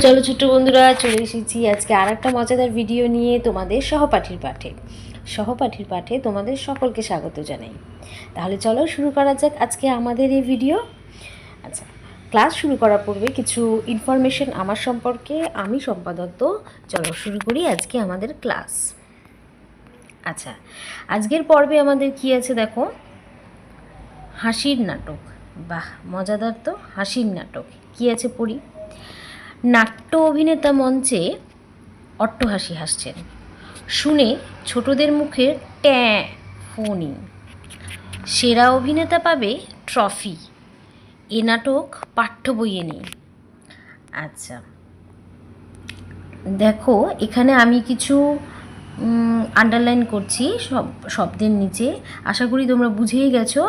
চলো ছোট্ট বন্ধুরা, চলে এসেছি আজকে আর একটা মজাদার ভিডিও নিয়ে তোমাদের সহপাঠীর পাঠে তোমাদের সকলকে স্বাগত জানাই। তাহলে চলো শুরু করা যাক আজকে আমাদের এই ভিডিও। আচ্ছা, ক্লাস শুরু করার পূর্বে কিছু ইনফরমেশন আমার সম্পর্কে। আমি সম্পাদক। চলো শুরু করি আজকে আমাদের ক্লাস। আচ্ছা, আজকের পর্বে আমাদের কি আছে দেখো, হাসির নাটক। বাহ, মজাদার তো, হাসির নাটক কি আছে পড়ি। নাট্য অভিনেতা মঞ্চে অট্টহাসি হাসছেন, শুনে ছোটদের মুখের ট্যাঁ ফোনি। সেরা অভিনেতা পাবে ট্রফি। এ নাটক পাঠ্য বইয়ে নেই। আচ্ছা দেখো, এখানে আমি কিছু আন্ডারলাইন করছি শব্দের নিচে। আশা করি তোমরা বুঝেই গেছো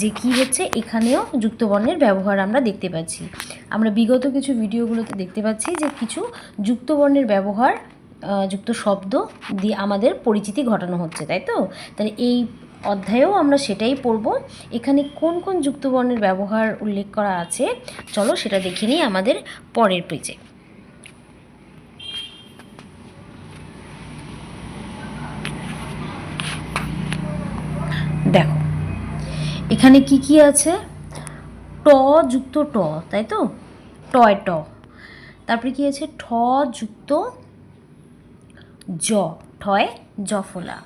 যে কি হচ্ছে। এখানেও যুক্তবর্ণের ব্যবহার আমরা দেখতে পাচ্ছি। আমরা বিগত কিছু ভিডিওগুলোতে দেখতে পাচ্ছি যে কিছু যুক্তবর্ণের ব্যবহার, যুক্ত শব্দ দিয়ে আমাদের পরিচিতি ঘটানো হচ্ছে, তাই তো? তাহলে এই অধ্যায়েও আমরা সেটাই পড়ব। এখানে কোন কোন যুক্তবর্ণের ব্যবহার উল্লেখ করা আছে চলো সেটা দেখে নিই আমাদের পরের পেজে। দেখো এখানে কি কি আছে। ট যুক্ত ট, তাই তো? টয় ট। তারপরে কি আছে, ঠ যুক্ত জ, ঠয় জফলা।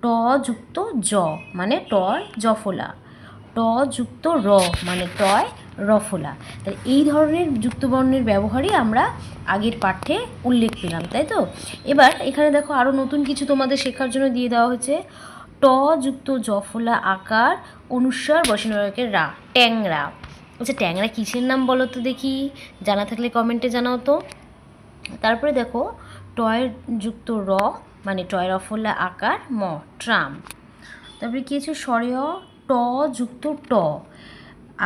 ট যুক্ত জ মানে টয় জফলা। ট যুক্ত র মানে টয় রফলা। তাহলে এই ধরনের যুক্তবর্ণের ব্যবহারই আমরা আগের পাঠ্যে উল্লেখ পেলাম, তাই তো? এবার এখানে দেখো আরও নতুন কিছু তোমাদের শেখার জন্য দিয়ে দেওয়া হয়েছে। ট যুক্ত জফলা আকার অনুস্বার বসনরকের রা, ট্যাংরা। আচ্ছা, ট্যাংরা কিসের নাম বলো তো দেখি, জানা থাকলে কমেন্টে জানাও তো। তারপরে দেখো, টয় যুক্ত র মানে টয় রফলা আকার ম, ট্রাম। তারপরে কী আছে, স্বরেয় ট যুক্ত ট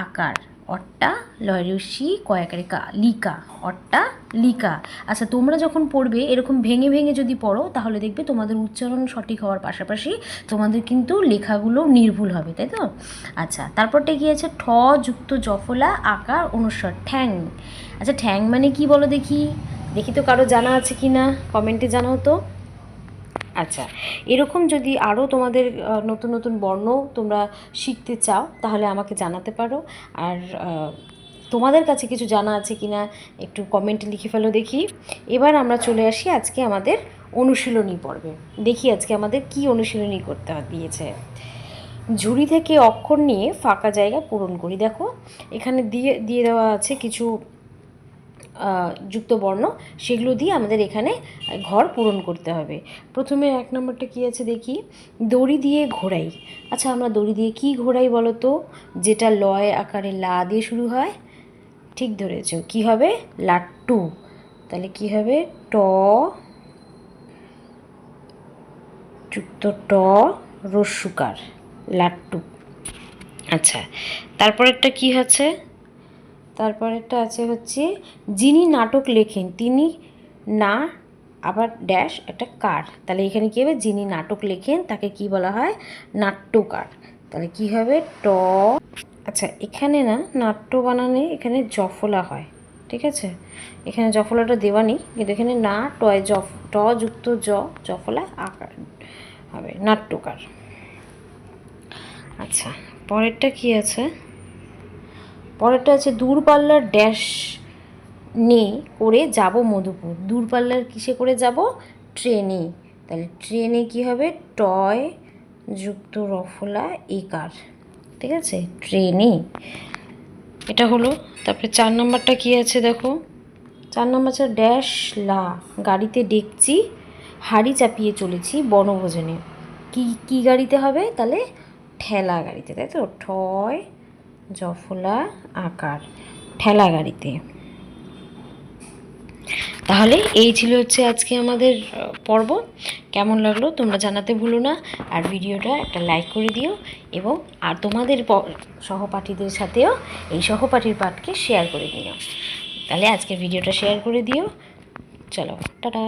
আকার অট্টা লয়রসি কয়াকারে কা, লিকা, অট্টা লিকা। আচ্ছা, তোমরা যখন পড়বে এরকম ভেঙে ভেঙে যদি পড়ো তাহলে দেখবে তোমাদের উচ্চারণ সঠিক হওয়ার পাশাপাশি তোমাদের কিন্তু লেখাগুলো নির্ভুল হবে, তাই তো? আচ্ছা, তারপরটা কি আছে, ঠ যুক্ত জফলা আকার অনুস্বার ঠ্যাং। আচ্ছা, ঠ্যাং মানে কি বলো দেখি, দেখি তো কারো জানা আছে কি না, কমেন্টে জানাও তো। আচ্ছা, এরকম যদি আরও তোমাদের নতুন নতুন বর্ণ তোমরা শিখতে চাও তাহলে আমাকে জানাতে পারো। আর তোমাদের কাছে কিছু জানা আছে কি না একটু কমেন্টে লিখে ফেলো দেখি। এবার আমরা চলে আসি আজকে আমাদের অনুশীলনী পর্বে। দেখি আজকে আমাদের কি অনুশীলনী করতে দিয়েছে। ঝুড়ি থেকে অক্ষর নিয়ে ফাঁকা জায়গা পূরণ করি। দেখো এখানে দিয়ে দেওয়া আছে কিছু যুক্ত বর্ণ, সেগুলো দিয়ে আমাদের এখানে ঘর পূরণ করতে হবে। প্রথমে 1 নম্বরটা কী আছে দেখি, দড়ি দিয়ে ঘোরাই। আচ্ছা, আমরা দড়ি দিয়ে কি ঘোরাই বলো তো, যেটা লয় আকারে লা দিয়ে শুরু হয়। ঠিক ধরেছ, কি হবে, লাট্টু। তাহলে কি হবে, ট যুক্ত ট রস্যুকার, লাট্টু। আচ্ছা, তারপরেরটা কি আছে, তারপরেরটা আছে হচ্ছে, যিনি নাটক লেখেন তিনি না আবার ড্যাশ একটা কার। তাহলে এখানে কী হবে, যিনি নাটক লেখেন তাকে কি বলা হয়, নাট্যকার। তাহলে কি হবে, ট। আচ্ছা, এখানে না নাট্য বানানে এখানে জফলা হয়, ঠিক আছে? এখানে জফলাটা দেওয়া নেই, কিন্তু এখানে না টয় ট যুক্ত জফলা আকার হবে, নাট্যকার। আচ্ছা, পরেরটা কি আছে, পরেরটা আছে, দূরপাল্লার ড্যাশ নে করে যাব মধুপুর। দূরপাল্লার কিসে করে যাব, ট্রেনে। তাহলে ট্রেনে কি হবে, টয় যুক্ত রফলা একার, ঠিক আছে, ট্রেনে। এটা হলো। তারপরে 4 নম্বরটা কি আছে দেখো, 4 নম্বর আছে, ড্যাশ লা গাড়িতে ডেকচি হাড়ি চাপিয়ে চলেছি বনভোজনে। কি গাড়িতে হবে, তাহলে ঠেলা গাড়িতে, তাই তো, ঠয় জফলা আকার, ঠেলা গাড়িতে। তাহলে এই ছিল হচ্ছে আজকে আমাদের পর্ব। কেমন লাগলো তোমরা জানাতে ভুলো না, আর ভিডিওটা একটা লাইক করে দিও, এবং আর তোমাদের সহপাঠীদের সাথেও এই সহপাঠীর পাঠকে শেয়ার করে দিও। তাহলে আজকের ভিডিওটা শেয়ার করে দিও। চলো, টাটা।